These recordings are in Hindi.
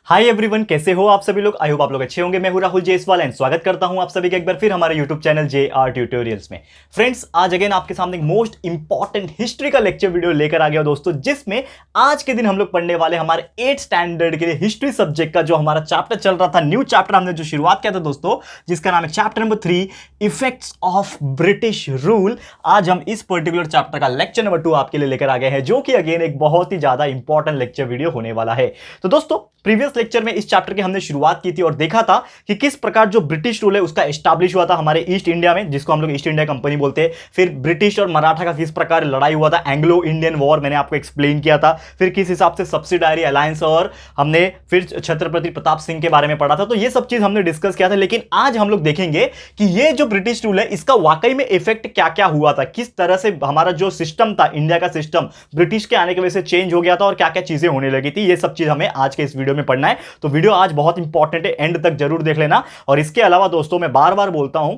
हाय एवरीवन, कैसे हो आप सभी लोग। आई होप आप लोग अच्छे होंगे। मैं हूं राहुल जयसवाल एंड स्वागत करता हूं आप सभी का एक बार फिर हमारे यूट्यूब चैनल JR ट्यूटोरियल्स में। फ्रेंड्स, आज अगेन आपके सामने मोस्ट इंपॉर्टेंट हिस्ट्री का लेक्चर वीडियो लेकर आ गया दोस्तों, जिसमें आज के दिन हम लोग पढ़ने वाले हमारे 8th स्टैंडर्ड के लिए हिस्ट्री सब्जेक्ट का जो हमारा चैप्टर चल रहा था, न्यू चैप्टर हमने जो शुरुआत किया था दोस्तों, जिसका नाम है chapter number 3 effects of British rule. आज हम इस पर्टिकुलर चैप्टर का लेक्चर नंबर 2 आपके लिए लेकर आ गए हैं, जो कि अगेन एक बहुत ही ज्यादा इंपॉर्टेंट लेक्चर वीडियो होने वाला है। तो दोस्तों, प्रीवियस लेक्चर में इस चैप्टर की हमने शुरुआत की थी और देखा था कि किस प्रकार जो ब्रिटिश रूल है उसका एस्टैब्लिश हुआ था हमारे ईस्ट इंडिया में, जिसको हम लोग ईस्ट इंडिया कंपनी बोलते हैं। फिर ब्रिटिश और मराठा का किस प्रकार लड़ाई हुआ था, एंग्लो इंडियन वॉर, मैंने आपको एक्सप्लेन किया था। फिर किस हिसाब से सब्सिडायरी अलायंस, और हमने फिर छत्रपति प्रताप सिंह के बारे में पढ़ा था। तो ये सब चीज हमने डिस्कस किया था। लेकिन आज हम लोग देखेंगे कि ये जो ब्रिटिश रूल है इसका वाकई में इफेक्ट क्या क्या हुआ था, किस तरह से हमारा जो सिस्टम था, इंडिया का सिस्टम ब्रिटिश के आने की वजह से चेंज हो गया था और क्या क्या चीजें होने लगी थी। ये सब चीज हमें आज के इस वीडियो में पढ़ना है। तो वीडियो आज बहुत इंपॉर्टेंट है, एंड तक जरूर देख लेना। और इसके अलावा दोस्तों, मैं बार बार बोलता हूं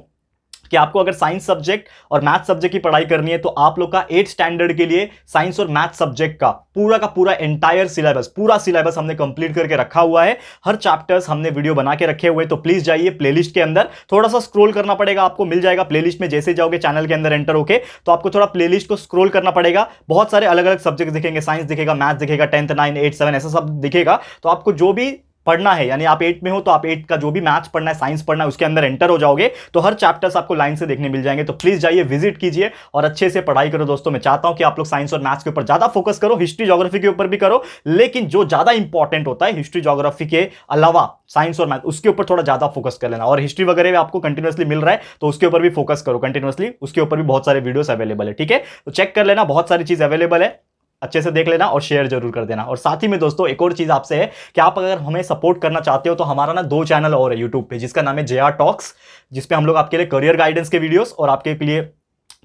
कि आपको अगर साइंस सब्जेक्ट और मैथ सब्जेक्ट की पढ़ाई करनी है तो आप लोग का 8th स्टैंडर्ड के लिए साइंस और मैथ सब्जेक्ट का पूरा एंटायर सिलेबस, पूरा सिलेबस हमने कंप्लीट करके रखा हुआ है। हर चैप्टर्स हमने वीडियो बना के रखे हुए। तो प्लीज जाइए प्लेलिस्ट के अंदर, थोड़ा सा स्क्रॉल करना पड़ेगा, आपको मिल जाएगा प्लेलिस्ट में। जैसे जाओगे चैनल के अंदर एंटर होके, तो आपको थोड़ा प्लेलिस्ट को स्क्रॉल करना पड़ेगा। बहुत सारे अलग अलग सब्जेक्ट दिखेंगे, साइंस दिखेगा, मैथ दिखेगा, 10th 9 8 7 ऐसा सब दिखेगा। तो आपको जो भी पढ़ना है, यानी आप 8 में हो तो आप 8 का जो भी मैथ्स पढ़ना है, साइंस पढ़ना है, उसके अंदर एंटर हो जाओगे तो हर चैप्टर्स आपको लाइन से देखने मिल जाएंगे। तो प्लीज जाइए, विजिट कीजिए और अच्छे से पढ़ाई करो दोस्तों। मैं चाहता हूं कि आप लोग साइंस और मैथ्स के ऊपर ज्यादा फोकस करो, हिस्ट्री ज्योग्राफी के ऊपर भी करो, लेकिन जो ज्यादा इंपॉर्टेंट होता है हिस्ट्री ज्योग्राफी के अलावा साइंस और मैथ, उसके ऊपर थोड़ा ज्यादा फोकस कर लेना। और हिस्ट्री वगैरह में आपको कंटिन्यूअसली मिल रहा है तो उसके ऊपर भी फोकस करो कंटिन्यूअसली, उसके ऊपर भी बहुत सारे वीडियोस अवेलेबल है। ठीक है, तो चेक कर लेना, बहुत सारी चीज अवेलेबल है, अच्छे से देख लेना और शेयर जरूर कर देना। और साथ ही में दोस्तों, एक और चीज आपसे है कि आप अगर हमें सपोर्ट करना चाहते हो तो हमारा ना 2 चैनल और है यूट्यूब पे, जिसका नाम है JR टॉक्स, जिसपे हम लोग आपके लिए करियर गाइडेंस के वीडियोस और आपके लिए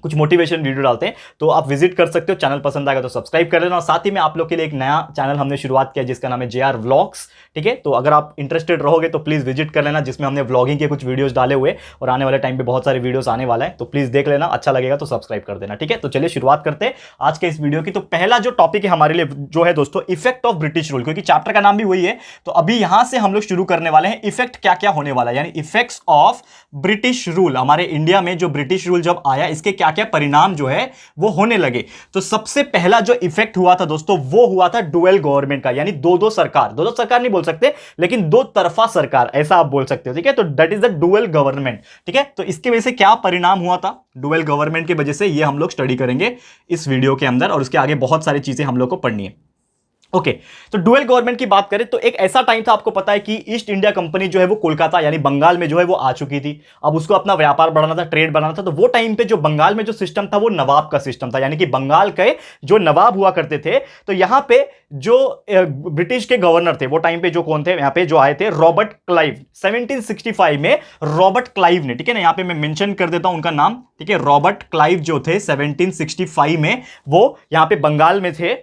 कुछ मोटिवेशन वीडियो डालते हैं। तो आप विजिट कर सकते हो, चैनल पसंद आएगा तो सब्सक्राइब कर लेना। और साथ ही में आप लोग के लिए एक नया चैनल हमने शुरुआत किया जिसका नाम है JR व्लॉग्स। ठीक है, तो अगर आप इंटरेस्टेड रहोगे तो प्लीज विजिट कर लेना, जिसमें हमने व्लॉगिंग के कुछ वीडियोस डाले हुए और आने वाले टाइम पे बहुत सारे वीडियोस आने वाला है। तो प्लीज देख लेना, अच्छा लगेगा तो सब्सक्राइब कर देना। ठीक है, तो चलिए शुरुआत करते हैं आज के इस वीडियो की। तो पहला जो टॉपिक है हमारे लिए जो है दोस्तों, इफेक्ट ऑफ ब्रिटिश रूल, क्योंकि चैप्टर का नाम भी वही है। तो अभी यहां से हम लोग शुरू करने वाले हैं इफेक्ट क्या क्या होने वाला है, यानी इफेक्ट्स ऑफ ब्रिटिश रूल। हमारे इंडिया में जो ब्रिटिश रूल जब आया, इसके क्या क्या परिणाम जो है वो होने लगे। तो सबसे पहला जो इफेक्ट हुआ था दोस्तों, वो हुआ था डुअल गवर्नमेंट का, यानी दो सरकार नहीं बोल सकते, लेकिन 2 तरफा सरकार ऐसा आप बोल सकते हो। ठीक है, तो that is the dual government. ठीक है, तो इसकी वजह से क्या परिणाम हुआ था डुअल गवर्नमेंट की वजह से, ये हम लोग स्टडी करेंगे इस वीडियो के अंदर, और उसके आगे बहुत सारी चीजें हम लोग को पढ़नी है। ओके, तो डुअल गवर्नमेंट की बात करें तो एक ऐसा टाइम था, आपको पता है कि ईस्ट इंडिया कंपनी जो है वो कोलकाता यानी बंगाल में जो है वो आ चुकी थी। अब उसको अपना व्यापार बढ़ाना था, ट्रेड बढ़ाना था। तो वो टाइम पे जो बंगाल में जो सिस्टम था वो नवाब का सिस्टम था, यानी कि बंगाल के जो नवाब हुआ करते थे। तो यहां पे जो ब्रिटिश के गवर्नर थे वो टाइम पे जो कौन थे, यहां पे जो आए थे रॉबर्ट क्लाइव 1765 में, रॉबर्ट क्लाइव ने, ठीक है ना, यहां पे मैं मेंशन कर देता हूं उनका नाम। ठीक है, रॉबर्ट क्लाइव जो थे 1765 में वो यहां पे बंगाल में थे,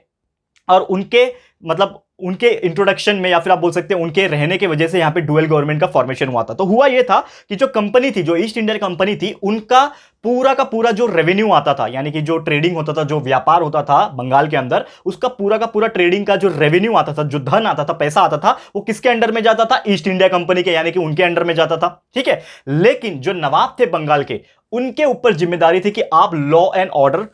और उनके इंट्रोडक्शन में, या फिर आप बोल सकते हैं उनके रहने की वजह से यहां पे डुअल गवर्नमेंट का फॉर्मेशन हुआ था। तो हुआ यह था कि जो कंपनी थी, जो ईस्ट इंडिया कंपनी थी, उनका पूरा का पूरा जो रेवेन्यू आता था, यानी कि जो ट्रेडिंग होता था, जो व्यापार होता था बंगाल के अंदर, उसका पूरा का पूरा ट्रेडिंग का जो रेवेन्यू आता था, जो धन आता था, पैसा आता था, वो किसके अंडर में जाता था, ईस्ट इंडिया कंपनी के, यानी कि उनके अंडर में जाता था। ठीक है, लेकिन जो नवाब थे बंगाल के, उनके ऊपर जिम्मेदारी थी कि आप लॉ एंड ऑर्डर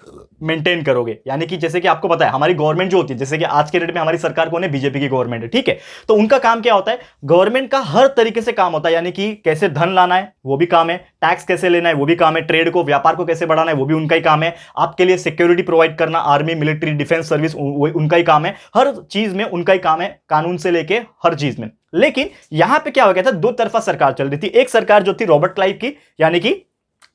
मेंटेन करोगे। यानी कि जैसे कि आपको पता है हमारी गवर्नमेंट जो होती है, जैसे कि आज के डेट में हमारी सरकार कौन है, बीजेपी की गवर्नमेंट है। ठीक है, तो उनका काम क्या होता है, गवर्नमेंट का हर तरीके से काम होता है, यानी कि कैसे धन लाना है वो भी काम है, टैक्स कैसे लेना है वो भी काम है, ट्रेड को, व्यापार को कैसे बढ़ाना है वो भी उनका ही काम है, आपके लिए सिक्योरिटी प्रोवाइड करना, आर्मी, मिलिट्री, डिफेंस सर्विस, उनका ही काम है, हर चीज में उनका ही काम है, कानून से लेके हर चीज में। लेकिन यहां पे क्या हो गया था, 2 तरफा सरकार चल रही थी। एक सरकार जो थी रॉबर्ट क्लाइव की, यानी कि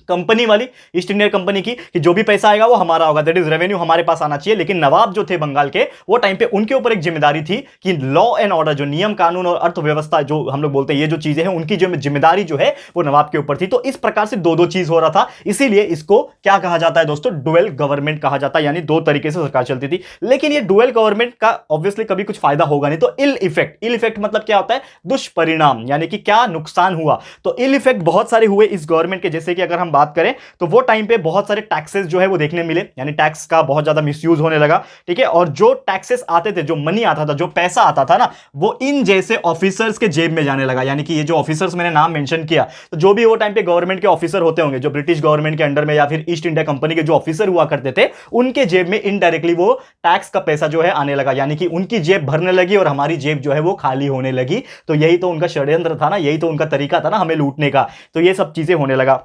कंपनी वाली, ईस्ट इंडिया कंपनी की, कि जो भी पैसा आएगा वो हमारा होगा, दैट इज रेवेन्यू हमारे पास आना चाहिए। लेकिन नवाब जो थे बंगाल के, वो टाइम पे उनके ऊपर एक जिम्मेदारी थी कि लॉ एंड ऑर्डर, जो नियम कानून और अर्थव्यवस्था जो हम लोग बोलते हैं, ये जो चीजें हैं, उनकी जो जिम्मेदारी जो है वो नवाब के ऊपर थी। तो इस प्रकार से 2 चीज हो रहा था, इसीलिए इसको क्या कहा जाता है दोस्तों, डुअल गवर्नमेंट कहा जाता है, यानी 2 तरीके से सरकार चलती थी। लेकिन ये डुअल गवर्नमेंट का ऑब्वियसली कभी कुछ फायदा होगा नहीं। तो इल इफेक्ट मतलब क्या होता है, दुष्परिणाम, यानी कि क्या नुकसान हुआ। तो इल इफेक्ट बहुत सारे हुए इस गवर्नमेंट के, जैसे कि अगर हम बात करें तो वो टाइम पे बहुत सारे टैक्सेस जो है वो देखने मिले, यानी टैक्स का बहुत ज्यादा मिसयूज होने लगा, ठीक है। और जो टैक्सेस आते थे, जो मनी आता था, जो पैसा आता था ना, वो इन जैसे ऑफिसर्स के जेब में जाने लगा। यानी कि ये जो ऑफिसर्स मैंने नाम मेंशन किया, तो जो भी वो टाइम पे गवर्नमेंट के ऑफिसर होते होंगे, जो ब्रिटिश गवर्नमेंट के अंडर में या फिर ईस्ट इंडिया कंपनी के जो ऑफिसर हुआ करते थे, उनके जेब में इनडायरेक्टली वो टैक्स का पैसा जो है आने लगा। यानी कि उनकी जेब भरने लगी और हमारी जेब जो है वो खाली होने लगी। तो यही तो उनका षड्यंत्र था ना, यही तो उनका तरीका था ना हमें लूटने का। तो ये सब चीजें होने लगा।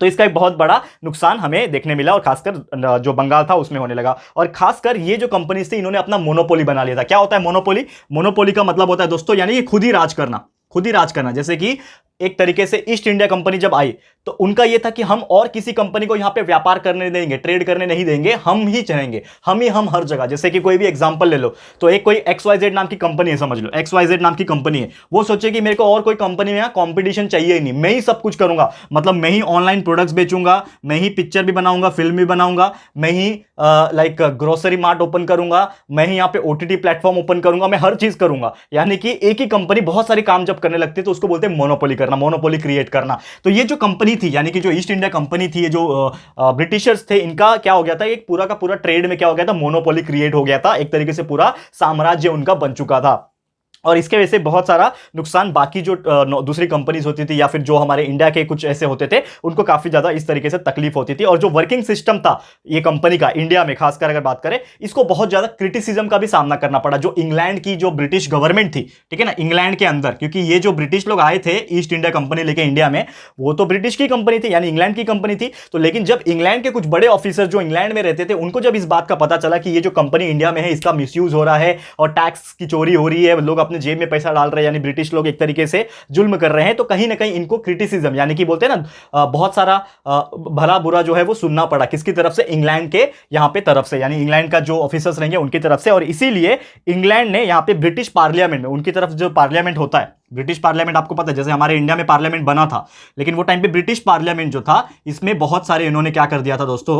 तो इसका एक बहुत बड़ा नुकसान हमें देखने मिला और खासकर जो बंगाल था उसमें होने लगा। और खासकर ये जो कंपनीज थी, इन्होंने अपना मोनोपोली बना लिया था। क्या होता है मोनोपोली? मोनोपोली का मतलब होता है दोस्तों, यानी कि खुद ही राज करना, खुद ही राज करना। जैसे कि एक तरीके से ईस्ट इंडिया कंपनी जब आई तो उनका यह था कि हम और किसी कंपनी को यहां पे व्यापार करने देंगे, ट्रेड करने नहीं देंगे, हम ही चाहेंगे, हम हर जगह। जैसे कि कोई भी एग्जांपल ले लो, तो एक कोई XYZ नाम की कंपनी है, समझ लो XYZ नाम की कंपनी है, वो सोचे कि मेरे को और कोई कंपनी में कंपटीशन चाहिए ही नहीं, मैं ही सब कुछ करूंगा। मतलब मैं ही ऑनलाइन प्रोडक्ट्स बेचूंगा, मैं ही पिक्चर भी बनाऊंगा, फिल्म भी बनाऊंगा, मैं ही लाइक ग्रोसरी मार्ट ओपन करूंगा, मैं ही यहाँ पे OTT प्लेटफॉर्म ओपन करूंगा, मैं हर चीज करूंगा। यानी कि एक ही कंपनी बहुत सारे काम जब करने लगती है तो उसको बोलते हैं मोनोपोली करना, मोनोपोली क्रिएट करना। तो ये जो कंपनी थी, यानी कि जो ईस्ट इंडिया कंपनी थी, ये जो ब्रिटिशर्स थे, इनका क्या हो गया था, एक पूरा का पूरा ट्रेड में क्या हो गया था, मोनोपोली क्रिएट हो गया था। एक तरीके से पूरा साम्राज्य उनका बन चुका था। और इसके वजह से बहुत सारा नुकसान बाकी जो दूसरी कंपनीज होती थी या फिर जो हमारे इंडिया के कुछ ऐसे होते थे, उनको काफी ज्यादा इस तरीके से तकलीफ होती थी। और जो वर्किंग सिस्टम था ये कंपनी का इंडिया में खासकर अगर बात करें, इसको बहुत ज्यादा क्रिटिसिज्म का भी सामना करना पड़ा। जो इंग्लैंड की जो ब्रिटिश गवर्नमेंट थी, ठीक है ना, इंग्लैंड के अंदर, क्योंकि ये जो ब्रिटिश लोग आए थे ईस्ट इंडिया कंपनी लेके इंडिया में, वो तो ब्रिटिश की कंपनी थी, यानी इंग्लैंड की कंपनी थी। तो लेकिन जब इंग्लैंड के कुछ बड़े ऑफिसर जो इंग्लैंड में रहते थे, उनको जब इस बात का पता चला कि ये जो कंपनी इंडिया में है इसका मिसयूज हो रहा है और टैक्स की चोरी हो रही है, लोग अपने जेब में पैसा डाल रहे हैं, यानी ब्रिटिश लोग एक तरीके से जुल्म कर रहे हैं, तो कहीं ना कहीं इनको क्रिटिसिज्म, यानी कि बोलते हैं ना बहुत सारा भला बुरा जो है वो सुनना पड़ा। किसकी तरफ से? इंग्लैंड के यहां पे तरफ से, यानी इंग्लैंड का जो ऑफिसर्स रहेंगे उनकी तरफ से। और इसीलिए इंग्लैंड ने यहां पे ब्रिटिश पार्लियामेंट में, उनकी तरफ जो पार्लियामेंट होता है, ब्रिटिश पार्लियामेंट आपको पता है, जैसे हमारे इंडिया में पार्लियामेंट बना था, लेकिन वो टाइम पे ब्रिटिश पार्लियामेंट जो था, इसमें बहुत सारे इन्होंने क्या कर दिया था दोस्तों,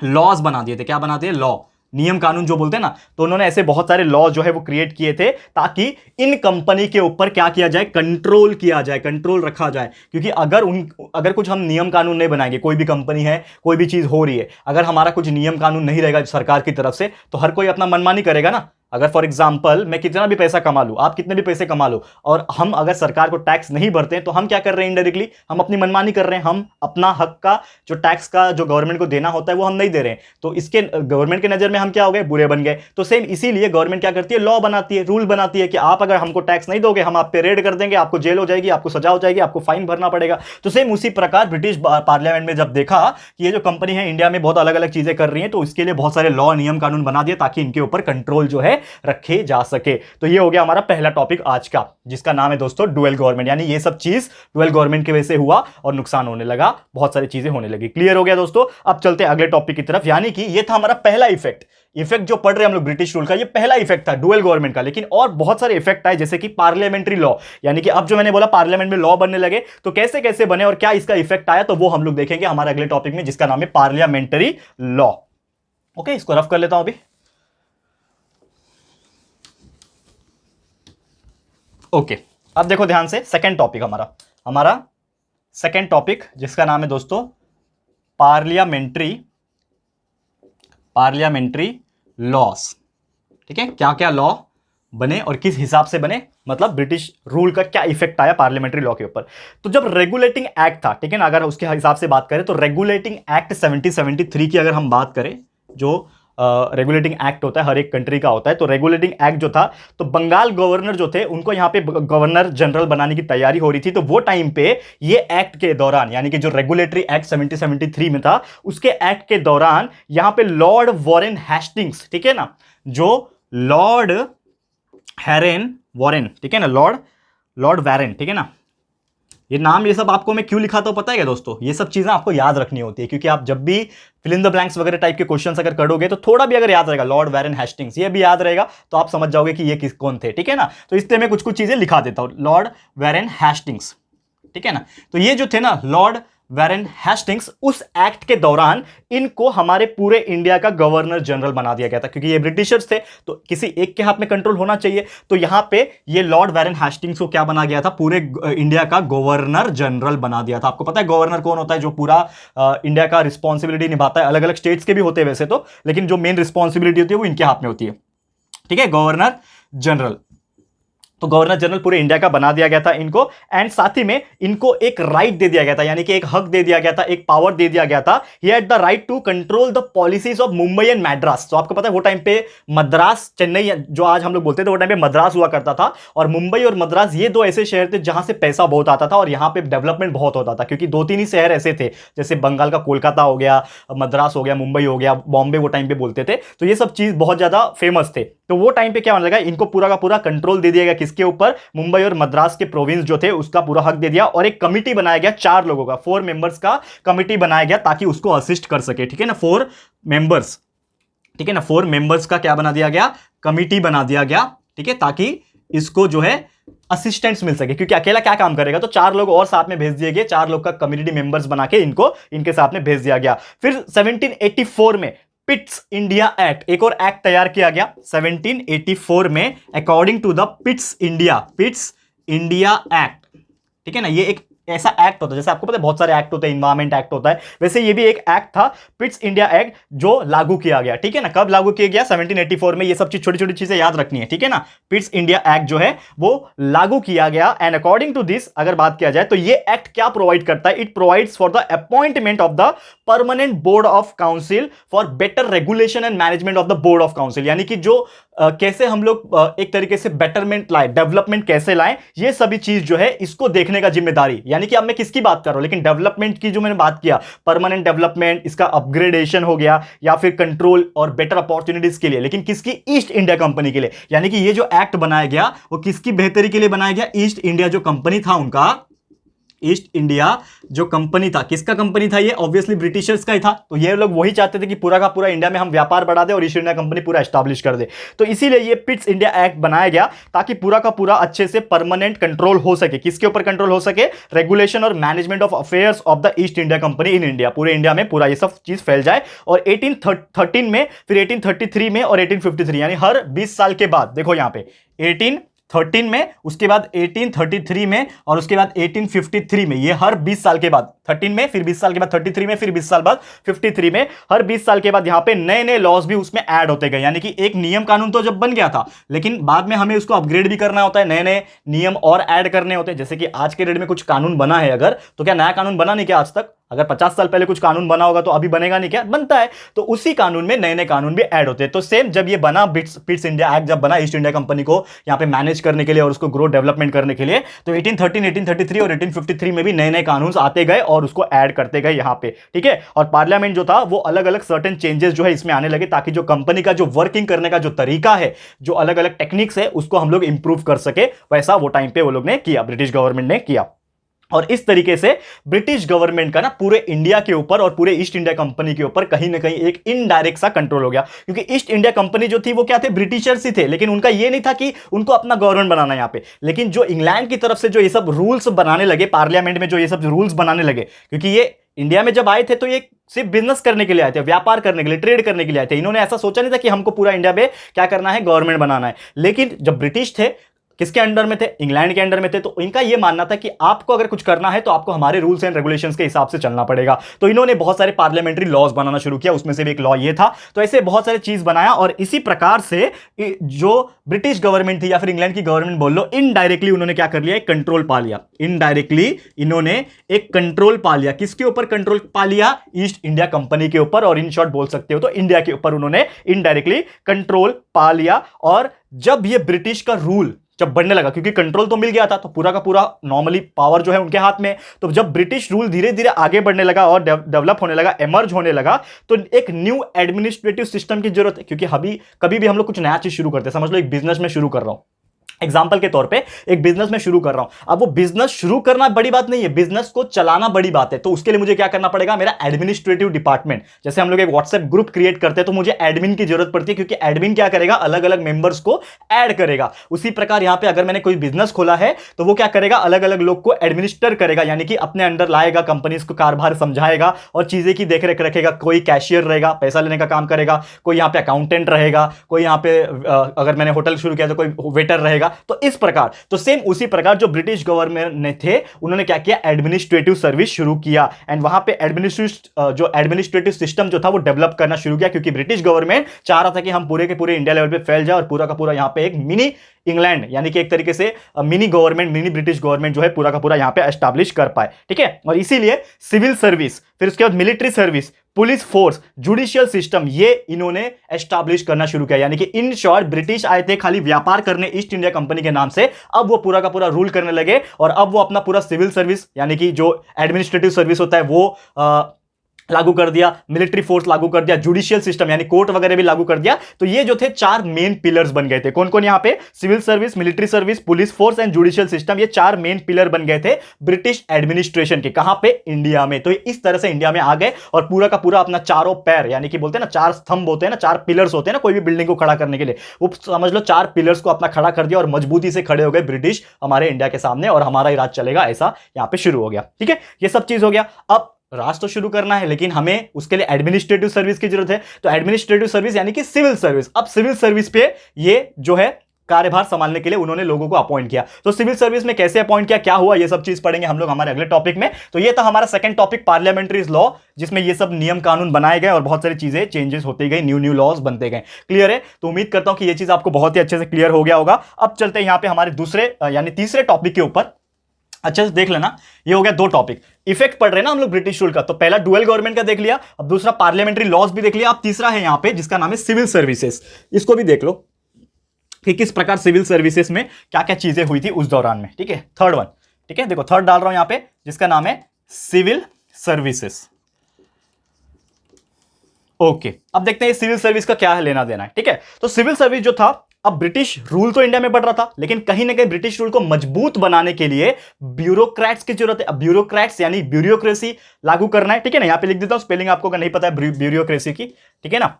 लॉज बना दिए थे। क्या बना दिए? लॉ, नियम कानून जो बोलते हैं ना, तो उन्होंने ऐसे बहुत सारे लॉ जो है वो क्रिएट किए थे ताकि इन कंपनी के ऊपर क्या किया जाए, कंट्रोल किया जाए, कंट्रोल रखा जाए। क्योंकि अगर कुछ हम नियम कानून नहीं बनाएंगे, कोई भी कंपनी है, कोई भी चीज हो रही है, अगर हमारा कुछ नियम कानून नहीं रहेगा सरकार की तरफ से, तो हर कोई अपना मनमानी करेगा ना। अगर फॉर एग्जांपल मैं कितना भी पैसा कमा लूं, आप कितने भी पैसे कमा लो, और हम अगर सरकार को टैक्स नहीं भरते हैं, तो हम क्या कर रहे हैं? इनडायरेक्टली हम अपनी मनमानी कर रहे हैं। हम अपना हक का जो टैक्स का जो गवर्नमेंट को देना होता है वो हम नहीं दे रहे हैं। तो इसके गवर्नमेंट के नजर में हम क्या हो गए? बुरे बन गए। तो सेम इसीलिए गवर्नमेंट क्या करती है? लॉ बनाती है, रूल बनाती है कि आप अगर हमको टैक्स नहीं दोगे, हम आप पे रेड कर देंगे, आपको जेल हो जाएगी, आपको सजा हो जाएगी, आपको फाइन भरना पड़ेगा। तो सेम उसी प्रकार ब्रिटिश पार्लियामेंट में जब देखा कि ये जो कंपनी है इंडिया में बहुत अलग अलग चीजें कर रही है, तो इसके लिए बहुत सारे लॉ, नियम कानून बना दिए ताकि इनके ऊपर कंट्रोल जो है रखे जा सके। तो ये हो गया हमारा पहला टॉपिक आज का, जिसका नाम है दोस्तों डुअल गवर्नमेंट। यानी ये सब चीज डुअल गवर्नमेंट की वजह से हुआ और नुकसान होने लगा, बहुत सारी चीजें होने लगी। क्लियर हो गया दोस्तों? अब चलते हैं अगले टॉपिक की तरफ। यानी कि ये था हमारा पहला इफेक्ट जो पढ़ रहे हम लोग ब्रिटिश रूल का, ये पहला इफेक्ट था डुअल गवर्नमेंट का। लेकिन और बहुत सारे इफेक्ट आए, जैसे कि पार्लियामेंट्री लॉ। यानी कि अब जो मैंने बोला पार्लियामेंट में लॉ बनने लगे, तो कैसे कैसे बने और क्या इसका इफेक्ट आया, तो वो हम लोग देखेंगे हमारे अगले टॉपिक में, जिसका नाम है पार्लियामेंट्री लॉ। ओके, इसको रफ कर लेता हूं अभी। ओके, अब देखो ध्यान से, सेकंड टॉपिक हमारा सेकंड टॉपिक, जिसका नाम है दोस्तों पार्लियामेंट्री लॉस। ठीक है, क्या क्या लॉ बने और किस हिसाब से बने, मतलब ब्रिटिश रूल का क्या इफेक्ट आया पार्लियामेंट्री लॉ के ऊपर। तो जब रेगुलेटिंग एक्ट था, ठीक है ना, अगर उसके हिसाब से बात करें तो रेगुलेटिंग एक्ट 1773 की अगर हम बात करें, जो रेगुलेटिंग एक्ट होता है हर एक कंट्री का होता है, तो रेगुलेटिंग एक्ट जो था, तो बंगाल गवर्नर जो थे उनको यहां पे गवर्नर जनरल बनाने की तैयारी हो रही थी। तो वो टाइम पे ये एक्ट के दौरान, यानी कि जो रेगुलेटरी एक्ट 1773 में था, उसके एक्ट के दौरान यहां पे लॉर्ड वॉरेन हेस्टिंग्स, ठीक है ना, जो लॉर्ड हैरेन वॉरेन, ठीक है ना, लॉर्ड वैरेन, ठीक है ना, ये नाम, ये सब आपको मैं क्यों लिखा था पता है क्या दोस्तों? ये सब चीजें आपको याद रखनी होती है, क्योंकि आप जब भी फिल इन द ब्लैंक्स वगैरह टाइप के क्वेश्चंस अगर करोगे तो थोड़ा भी अगर याद रहेगा, लॉर्ड वैरेन हेस्टिंग्स ये भी याद रहेगा, तो आप समझ जाओगे कि ये कौन थे, ठीक है ना। तो इसलिए मैं कुछ कुछ चीजें लिखा देता हूं, लॉर्ड वैरेन हेस्टिंग्स, ठीक है ना। तो ये जो थे ना लॉर्ड वैरेन हेस्टिंग्स, उस एक्ट के दौरान इनको हमारे पूरे इंडिया का गवर्नर जनरल बना दिया गया था, क्योंकि ये ब्रिटिशर्स थे तो किसी एक के हाथ में कंट्रोल होना चाहिए। तो यहां पे ये लॉर्ड वैरेन हेस्टिंग्स को क्या बना गया था, पूरे इंडिया का गवर्नर जनरल बना दिया था। आपको पता है गवर्नर कौन होता है, जो पूरा इंडिया का रिस्पॉन्सिबिलिटी निभाता है। अलग अलग स्टेट्स के भी होते हैं वैसे तो, लेकिन जो मेन रिस्पॉन्सिबिलिटी होती है वो इनके हाथ में होती है, ठीक है, गवर्नर जनरल। तो गवर्नर जनरल पूरे इंडिया का बना दिया गया था इनको, एंड साथ ही में इनको एक राइट दे दिया गया था, यानी कि एक हक दे दिया गया था, एक पावर दे दिया गया था। He had the right to control the policies of Mumbai and Madras. तो आपको पता है वो टाइम पे मद्रास, चेन्नई जो आज हम लोग बोलते थे, वो टाइम पे मद्रास हुआ करता था, और मुंबई और मद्रास ये दो ऐसे शहर थे जहां से पैसा बहुत आता था और यहां पे डेवलपमेंट बहुत होता था, क्योंकि दो तीन ही शहर ऐसे थे, जैसे बंगाल का कोलकाता हो गया, मद्रास हो गया, मुंबई हो गया, बॉम्बे वो टाइम पे बोलते थे। तो ये सब चीज बहुत ज्यादा फेमस थे। तो वो टाइम पे क्या होने लगा, इनको पूरा का पूरा कंट्रोल दे दिया गया, किसके ऊपर, मुंबई और मद्रास के प्रोविंस जो थे उसका पूरा हक दे दिया, और एक कमिटी बनाया गया 4 लोगों का, 4 मेंबर्स का कमिटी बनाया गया ताकि उसको असिस्ट कर सके, ठीक है ना, 4 मेंबर्स, ठीक है ना, 4 मेंबर्स का क्या बना दिया गया, कमिटी बना दिया गया, ठीक है, ताकि इसको जो है असिस्टेंट्स मिल सके, क्योंकि अकेला क्या काम करेगा, तो 4 लोग और साथ में भेज दिए गए, 4 लोग का कम्युनिटी मेंबर्स बना के इनको इनके साथ में भेज दिया गया। फिर 1784 में पिट्स इंडिया एक्ट, एक और एक्ट तैयार किया गया 1784 में, according to the Pitt's India Act, ठीक है ना। ये एक ऐसा एक्ट होता है, जैसे आपको पता है बहुत सारे एक्ट होते हैं, इन्वायरमेंट एक्ट होता है, वैसे ये भी एक एक्ट था, पिट्स इंडिया एक्ट, जो लागू किया गया, ठीक है ना। कब लागू किया गया, 1784 में। ये सब चीज छोटी छोटी चीजें याद रखनी है, ठीक है ना। पिट्स इंडिया एक्ट जो है वो लागू किया गया, एंड अकॉर्डिंग टू दिस अगर बात किया जाए तो ये एक्ट क्या प्रोवाइड करता है, it provides for the appointment of the permanent board of council for better regulation and management of the board of council, यानी कि जो कैसे हम लोग एक तरीके से बेटरमेंट लाए, डेवलपमेंट कैसे लाएं, ये सभी चीज जो है इसको देखने का जिम्मेदारी, यानी कि अब मैं किसकी बात कर रहा हूं, लेकिन डेवलपमेंट की जो मैंने बात किया, परमानेंट डेवलपमेंट, इसका अपग्रेडेशन हो गया, या फिर कंट्रोल और बेटर अपॉर्चुनिटीज के लिए, लेकिन किसकी, ईस्ट इंडिया कंपनी के लिए। यानी कि ये जो एक्ट बनाया गया वो किसकी बेहतरी के लिए बनाया गया, ईस्ट इंडिया जो कंपनी था उनका, ईस्ट इंडिया जो कंपनी था, किसका कंपनी था ये, ऑब्वियसली ब्रिटिशर्स का ही था। तो ये लोग वही चाहते थे कि पूरा का पूरा इंडिया में हम व्यापार बढ़ा दे और ईस्ट इंडिया कंपनी पूरा एस्टैब्लिश कर दे। तो इसीलिए ये पिट्स इंडिया एक्ट बनाया गया, ताकि पूरा का पूरा अच्छे से परमानेंट कंट्रोल हो सके, किसके ऊपर कंट्रोल हो सके, रेगुलेशन और management of affairs of the east India company in India, पूरे इंडिया में पूरा ये सब चीज फैल जाए। और 1813 में, फिर 1833 में और 1853, यानी हर 20 साल के बाद, देखो यहां पे 1813 में, उसके बाद 1833 में, और उसके बाद 1853 में, ये हर 20 साल के बाद, 13 में, फिर 20 साल के बाद 33 में, फिर 20 साल बाद 53 में, हर 20 साल के बाद यहां पे नए नए लॉज भी उसमें ऐड होते गए। यानी कि एक नियम कानून तो जब बन गया था, लेकिन बाद में हमें उसको अपग्रेड भी करना होता है, नए नए नियम और ऐड करने होते हैं। जैसे कि आज के डेट में कुछ कानून बना है अगर, तो क्या नया कानून बना नहीं क्या आज तक? अगर 50 साल पहले कुछ कानून बना होगा तो अभी बनेगा नहीं क्या? बनता है। तो उसी कानून में नए नए कानून भी ऐड होते हैं। तो सेम जब ये बना, पिट्स इंडिया एक्ट जब बना ईस्ट इंडिया कंपनी को यहां पे मैनेज करने के लिए और उसको ग्रो डेवलपमेंट करने के लिए, तो 1813, 1833 और 1853 में भी नए नए कानून आते गए और उसको ऐड करते गए यहां पे, ठीक है। और पार्लियामेंट जो था वो अलग अलग सर्टेन चेंजेस जो है इसमें आने लगे, ताकि जो कंपनी का जो वर्किंग करने का जो तरीका है, जो अलग अलग टेक्निक्स है, उसको हम लोग इंप्रूव कर सके। वैसा वो टाइम पे वो लोग ने किया, ब्रिटिश गवर्नमेंट ने किया। और इस तरीके से ब्रिटिश गवर्नमेंट का ना पूरे इंडिया के ऊपर और पूरे ईस्ट इंडिया कंपनी के ऊपर कहीं ना कहीं एक इनडायरेक्ट सा कंट्रोल हो गया। क्योंकि ईस्ट इंडिया कंपनी जो थी वो क्या थे, ब्रिटिशर्स ही थे, लेकिन उनका ये नहीं था कि उनको अपना गवर्नमेंट बनाना यहां पे। लेकिन जो इंग्लैंड की तरफ से जो ये सब रूल्स बनाने लगे, पार्लियामेंट में जो ये सब रूल्स बनाने लगे, क्योंकि ये इंडिया में जब आए थे तो ये सिर्फ बिजनेस करने के लिए आए थे, व्यापार करने के लिए, ट्रेड करने के लिए आए थे। इन्होंने ऐसा सोचा नहीं था कि हमको पूरा इंडिया में क्या करना है, गवर्नमेंट बनाना है। लेकिन जब ब्रिटिश थे, किसके अंडर में थे, इंग्लैंड के अंडर में थे, तो इनका यह मानना था कि आपको अगर कुछ करना है तो आपको हमारे रूल्स एंड रेगुलेशंस के हिसाब से चलना पड़ेगा। तो इन्होंने बहुत सारे पार्लियामेंट्री लॉज बनाना शुरू किया, उसमें से भी एक लॉ ये था। तो ऐसे बहुत सारे चीज बनाया, और इसी प्रकार से जो ब्रिटिश गवर्नमेंट थी या फिर इंग्लैंड की गवर्नमेंट बोल लो, इनडायरेक्टली उन्होंने क्या कर लिया, एक कंट्रोल पा लिया। इनडायरेक्टली इन्होंने एक कंट्रोल पा लिया। किसके ऊपर कंट्रोल पा लिया? ईस्ट इंडिया कंपनी के ऊपर, और इन शॉर्ट बोल सकते हो तो इंडिया के ऊपर उन्होंने इनडायरेक्टली कंट्रोल पा लिया। और जब ये ब्रिटिश का रूल जब बढ़ने लगा, क्योंकि कंट्रोल तो मिल गया था, तो पूरा का पूरा नॉर्मली पावर जो है उनके हाथ में, तो जब ब्रिटिश रूल धीरे धीरे आगे बढ़ने लगा और डेवलप होने लगा, एमर्ज होने लगा, तो एक न्यू एडमिनिस्ट्रेटिव सिस्टम की जरूरत है। क्योंकि कभी भी हम लोग कुछ नया चीज शुरू करते हैं, समझ लो एक बिजनेस में शुरू कर रहा हूं, एग्जाम्पल के तौर पे एक बिजनेस में शुरू कर रहा हूं। अब वो बिजनेस शुरू करना बड़ी बात नहीं है, बिजनेस को चलाना बड़ी बात है। तो उसके लिए मुझे क्या करना पड़ेगा, मेरा एडमिनिस्ट्रेटिव डिपार्टमेंट, जैसे हम लोग एक व्हाट्सएप ग्रुप क्रिएट करते हैं तो मुझे एडमिन की जरूरत पड़ती है, क्योंकि एडमिन क्या करेगा, अलग अलग मेंबर्स को ऐड करेगा। उसी प्रकार यहां पर अगर मैंने कोई बिजनेस खोला है तो वो क्या करेगा, अलग अलग लोग को एडमिनिस्टर करेगा, यानी कि अपने अंडर लाएगा, कंपनीज को कारभार समझाएगा और चीजें की देखरेख रखेगा। कोई कैशियर रहेगा, पैसा लेने का काम करेगा, कोई यहां पे अकाउंटेंट रहेगा, कोई यहां पे अगर मैंने होटल शुरू किया तो कोई वेटर रहेगा। तो इस प्रकार, तो सेम उसी प्रकार जो ब्रिटिश गवर्नमेंट ने थे, उन्होंने क्या किया, एडमिनिस्ट्रेटिव सर्विस शुरू किया। एंड वहां पे एडमिनिस्ट्रेटिव सिस्टम जो था वो डेवलप करना शुरू किया, क्योंकि ब्रिटिश गवर्नमेंट चाह रहा था कि हम पूरे के पूरे इंडिया लेवल पे फैल जाए और पूरा का पूरा यहां पे एक मिनी इंग्लैंड, यानी कि एक तरीके से mini government, mini British government जो है पूरा का पूरा यहां पे एस्टैब्लिश कर पाए। ठीक है, और इसीलिए सिविल सर्विस, फिर उसके बाद military service, police force, judicial system, ये इन्होंने एस्टैब्लिश करना शुरू किया। यानी कि इन शॉर्ट ब्रिटिश आए थे खाली व्यापार करने ईस्ट इंडिया कंपनी के नाम से, अब वो पूरा का पूरा रूल करने लगे और अब वो अपना पूरा सिविल सर्विस, यानी कि जो एडमिनिस्ट्रेटिव सर्विस होता है वो लागू कर दिया, मिलिट्री फोर्स लागू कर दिया, जुडिशियल सिस्टम यानी कोर्ट वगैरह भी लागू कर दिया। तो ये जो थे चार मेन पिलर्स बन गए थे। कौन कौन यहां पे, civil service, military service, police force and judicial system, ये चार मेन पिलर बन गए थे ब्रिटिश एडमिनिस्ट्रेशन के। कहां पे, इंडिया में। तो इस तरह से इंडिया में आ गए और पूरा का पूरा अपना चारों पैर, यानी कि बोलते हैं ना चार स्तंभ होते हैं ना, चार पिलर्स होते हैं ना कोई भी बिल्डिंग को खड़ा करने के लिए, वो समझ लो चार पिलर्स को अपना खड़ा कर दिया और मजबूती से खड़े हो गए ब्रिटिश हमारे इंडिया के सामने, और हमारा ही राज चलेगा, ऐसा यहां पे शुरू हो गया। ठीक है, ये सब चीज हो गया। अब राज तो शुरू करना है, लेकिन हमें उसके लिए एडमिनिस्ट्रेटिव सर्विस की जरूरत है। तो एडमिनिस्ट्रेटिव सर्विस यानी कि सिविल सर्विस। अब सिविल सर्विस पे ये जो है कार्यभार संभालने के लिए उन्होंने लोगों को अपॉइंट किया। तो सिविल सर्विस में कैसे अपॉइंट किया, क्या हुआ, ये सब चीज पढ़ेंगे हम लोग हमारे अगले टॉपिक में। तो ये था हमारा सेकंड टॉपिक, पार्लियामेंट्री लॉ, जिसमें ये सब नियम कानून बनाए गए और बहुत सारी चीजें चेंजेस होती गई, न्यू लॉज बनते गए। क्लियर है, तो उम्मीद करता हूं कि ये चीज आपको बहुत ही अच्छे से क्लियर हो गया होगा। अब चलते हैं यहां पे हमारे दूसरे यानी तीसरे टॉपिक के ऊपर। अच्छे से देख लेना, ये हो गया दो टॉपिक, इफेक्ट पढ़ रहे हैं ना हम लोग ब्रिटिश रूल का। तो पहला डुअल गवर्नमेंट का देख लिया, अब दूसरा पार्लियामेंट्री लॉज भी देख लिया। अब तीसरा है यहां पे जिसका नाम है सिविल सर्विसेज, इसको भी देख लो कि किस प्रकार सिविल सर्विसेज में क्या क्या चीजें हुई थी उस दौरान में। ठीक है, थर्ड वन। ठीक है, देखो थर्ड डाल रहा हूं यहां पे, जिसका नाम है सिविल सर्विसेज। ओके, अब देखते हैं सिविल सर्विस का क्या है लेना देना है। ठीक है, तो सिविल सर्विस जो था, अब ब्रिटिश रूल तो इंडिया में बढ़ रहा था, लेकिन कहीं ना कहीं ब्रिटिश रूल को मजबूत बनाने के लिए ब्यूरोक्रेट्स की जरूरत है। अब ब्यूरोक्रेट्स यानी ब्यूरोक्रेसी लागू करना है। ठीक है ना, यहां पे लिख देता हूं, स्पेलिंग आपको अगर नहीं पता है ब्यूरोक्रेसी की। ठीक है ना,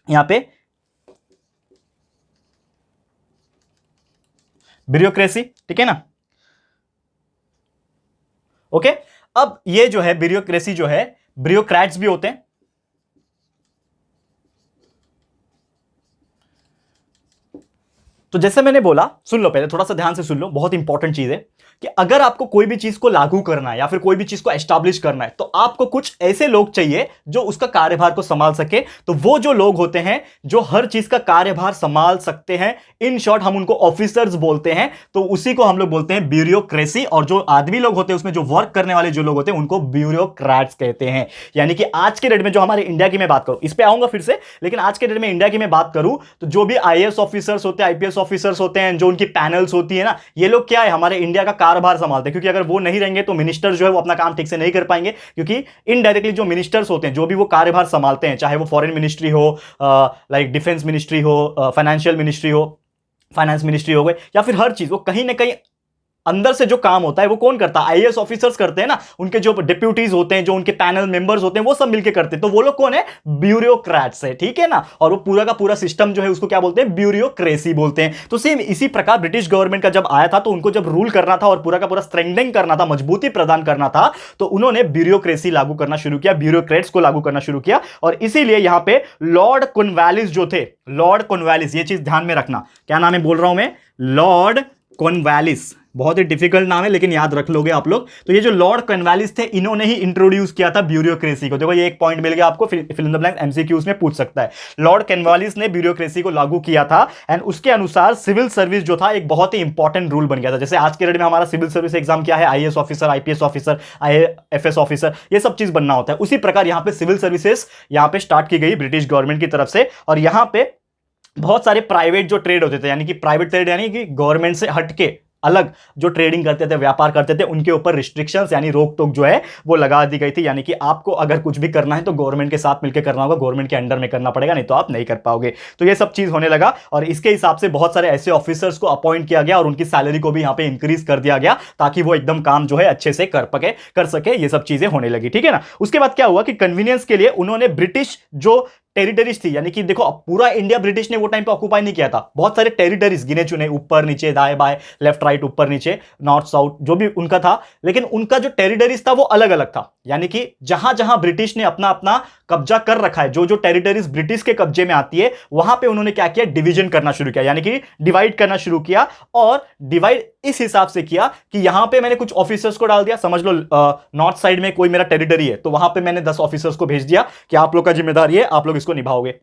यहां पे ब्यूरोक्रेसी। ठीक है ना, ओके। अब ये जो है ब्यूरोक्रेसी जो है, ब्यूरोक्रेट्स भी होते हैं। तो जैसे मैंने बोला, सुन लो पहले, थोड़ा सा ध्यान से सुन लो, बहुत इंपॉर्टेंट चीज है कि अगर आपको कोई भी चीज को लागू करना है या फिर कोई भी चीज को एस्टैब्लिश करना है, तो आपको कुछ ऐसे लोग चाहिए जो उसका कार्यभार को संभाल सके। तो वो जो लोग होते हैं जो हर चीज का कार्यभार संभाल सकते हैं, इन शॉर्ट हम उनको ऑफिसर्स बोलते हैं। तो उसी को हम लोग बोलते हैं ब्यूरोक्रेसी। और जो आदमी लोग होते हैं उसमें जो वर्क करने वाले जो लोग होते हैं उनको ब्यूरोक्रेट्स कहते हैं। यानी कि आज के डेट में जो हमारे इंडिया की मैं बात करूं, इस पे आऊंगा फिर से, लेकिन आज के डेट में इंडिया की मैं बात करूं तो जो भी आईएएस ऑफिसर्स होते हैं, आईपीएस ऑफिसर्स होते हैं, जो उनकी पैनल्स होती है ना, ये लोग क्या है, हमारे इंडिया का कार्यभार संभालते हैं। क्योंकि अगर वो नहीं रहेंगे तो मिनिस्टर जो है वो अपना काम ठीक से नहीं कर पाएंगे, क्योंकि इनडायरेक्टली जो मिनिस्टर्स होते हैं, जो भी वो कार्यभार संभालते हैं, चाहे वो फॉरेन मिनिस्ट्री हो, लाइक डिफेंस मिनिस्ट्री हो, फाइनेंशियल मिनिस्ट्री हो, फाइनेंस मिनिस्ट्री हो गई, या फिर हर चीज, वो कहीं ना कहीं अंदर से जो काम होता है वो कौन करता है, आईएएस ऑफिसर्स करते हैं ना। उनके जो डिप्यूटीज होते हैं, जो उनके पैनल मेंबर्स होते हैं, वो सब मिलके करते हैं। तो वो लोग कौन है, ब्यूरोक्रेट्स है। ठीक है ना, और वो पूरा का पूरा सिस्टम जो है उसको क्या बोलते हैं, ब्यूरोक्रेसी बोलते हैं। तो सेम इसी प्रकार ब्रिटिश गवर्नमेंट का जब आया था, तो उनको जब रूल करना था और पूरा का पूरा स्ट्रेंथनिंग करना था, मजबूती प्रदान करना था, तो उन्होंने ब्यूरोक्रेसी लागू करना शुरू किया, ब्यूरोक्रेट्स को लागू करना शुरू किया। और इसीलिए यहां पे लॉर्ड कॉर्नवालिस जो थे, लॉर्ड कॉर्नवालिस, ये चीज ध्यान में रखना, क्या नाम है बोल रहा हूं मैं, लॉर्ड कॉर्नवालिस। बहुत ही डिफिकल्ट नाम है लेकिन याद रख लोगे आप लोग। तो ये जो लॉर्ड कॉर्नवालिस थे, इन्होंने ही इंट्रोड्यूस किया था ब्यूरोक्रेसी को। देखो ये एक पॉइंट मिल गया आपको, fill in the blank MCQs में पूछ सकता है। लॉर्ड कॉर्नवालिस ने ब्यूरोक्रेसी को लागू किया था एंड उसके अनुसार सिविल सर्विस जो था एक बहुत ही इंपॉर्टेंट रूल बन गया था। जैसे आज के डेट में हमारा सिविल सर्विस एग्जाम क्या है, IAS officer, IPS officer, IFS officer, ये सब चीज बनना होता है। उसी प्रकार यहां पे सिविल सर्विसेज यहां पे स्टार्ट की गई ब्रिटिश गवर्नमेंट की तरफ से। और यहां पे बहुत सारे प्राइवेट जो ट्रेड होते थे, यानी कि प्राइवेट ट्रेड यानी कि गवर्नमेंट से हटके अलग जो ट्रेडिंग करते थे, व्यापार करते थे, उनके ऊपर रिस्ट्रिक्शंस यानी रोक टोक जो है वो लगा दी गई थी। यानी कि आपको अगर कुछ भी करना है तो गवर्नमेंट के साथ मिलकर करना होगा, गवर्नमेंट के अंडर में करना पड़ेगा, नहीं तो आप नहीं कर पाओगे। तो ये सब चीज होने लगा और इसके हिसाब से बहुत सारे ऐसे ऑफिसर्स को अपॉइंट किया गया और उनकी सैलरी को भी यहां पे इंक्रीज कर दिया गया ताकि वो एकदम काम जो है अच्छे से कर सके। ये सब चीजें होने लगी, ठीक है ना। उसके बाद क्या हुआ कि कन्वीनियंस के लिए उन्होंने ब्रिटिश जो टेरिटरीज थी, यानी कि देखो पूरा इंडिया ब्रिटिश ने वो टाइम पे ऑक्युपाई नहीं किया था, बहुत सारे टेरिटरीज गिने चुने, ऊपर नीचे दाएं बाएं लेफ्ट राइट ऊपर नीचे नॉर्थ साउथ जो भी उनका था, लेकिन उनका जो टेरिटरीज था वो अलग अलग था। यानी कि जहां जहां ब्रिटिश ने अपना अपना कब्जा कर रखा है, जो जो टेरिटरीज ब्रिटिश के कब्जे में आती है, वहां पे उन्होंने क्या किया, डिवीजन करना शुरू किया, यानी कि डिवाइड करना शुरू किया। और डिवाइड इस हिसाब से किया कि यहां पे मैंने कुछ ऑफिसर्स को डाल दिया, समझ लो नॉर्थ साइड में कोई मेरा टेरिटरी है तो वहां पे मैंने 10 ऑफिसर्स को भेज दिया कि आप लोग का जिम्मेदारी है, आप लोग इसको निभाओगे।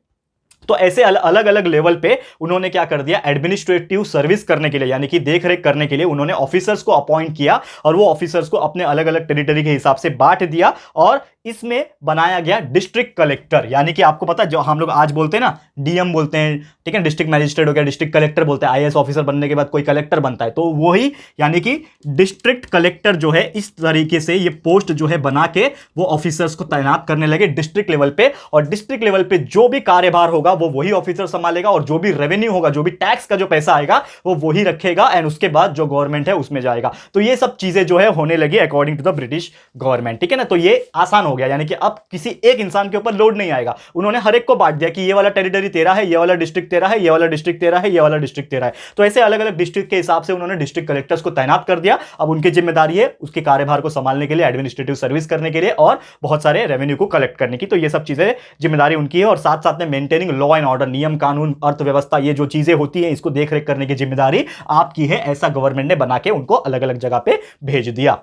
तो ऐसे अलग अलग लेवल पे उन्होंने क्या कर दिया, एडमिनिस्ट्रेटिव सर्विस करने के लिए यानी कि देखरेख करने के लिए उन्होंने ऑफिसर्स को अपॉइंट किया और वो ऑफिसर्स को अपने अलग अलग टेरिटरी के हिसाब से बांट दिया और इसमें बनाया गया डिस्ट्रिक्ट कलेक्टर। यानी कि आपको पता है जो हम लोग आज बोलते हैं ना, डीएम बोलते हैं, ठीक है, डिस्ट्रिक्ट मैजिस्ट्रेट हो गया, डिस्ट्रिक्ट कलेक्टर बोलते हैं, आईएएस ऑफिसर बनने के बाद कोई कलेक्टर बनता है, तो वही यानी कि डिस्ट्रिक्ट कलेक्टर जो है इस तरीके से ये पोस्ट जो है बना के वो ऑफिसर्स को तैनात करने लगे डिस्ट्रिक्ट लेवल पे। और डिस्ट्रिक्ट लेवल पे जो भी कार्यभार होगा वो वही ऑफिसर संभालेगा और जो भी रेवेन्यू होगा, जो भी टैक्स का जो पैसा आएगा वो वही रखेगा एंड उसके बाद जो गवर्नमेंट है उसमें जाएगा। तो ये सब चीजें जो है होने लगी according to the British government, ठीक है ना। तो ये आसान हो गया, यानी कि अब किसी एक इंसान के ऊपर लोड नहीं आएगा, उन्होंने हर एक को बांट दिया कि ये वाला टेरिटरी तेरा है, ये वाला डिस्ट्रिक्ट तेरा है, ये वाला डिस्ट्रिक्ट तेरा है, ये वाला डिस्ट्रिक्ट तेरा है। तो ऐसे अलग अलग डिस्ट्रिक्ट के हिसाब से उन्होंने डिस्ट्रिक्ट कलेक्टर्स को तैनात कर दिया। अब उनकी जिम्मेदारी है उसके कार्यभार को संभालने के लिए, एडमिनिस्ट्रेटिव सर्विस करने के लिए और बहुत सारे रेवेन्यू को कलेक्ट करने की। तो ये सब चीजें जिम्मेदारी उनकी है और साथ साथ में मेंटेनिंग लॉ एंड ऑर्डर, नियम कानून, अर्थव्यवस्था, ये जो चीजें होती है इसको देखरेख करने की जिम्मेदारी आपकी है। ऐसा गवर्नमेंट ने बना के उनको अलग अलग जगह पे भेज दिया।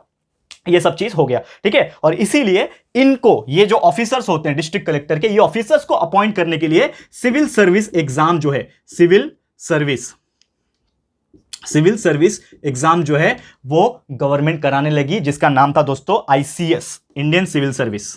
ये सब चीज हो गया, ठीक है। और इसीलिए इनको, ये जो ऑफिसर्स होते हैं डिस्ट्रिक्ट कलेक्टर के, ये ऑफिसर्स को अपॉइंट करने के लिए सिविल सर्विस एग्जाम जो है, सिविल सर्विस एग्जाम जो है वो गवर्नमेंट कराने लगी, जिसका नाम था दोस्तों ICS, Indian civil service.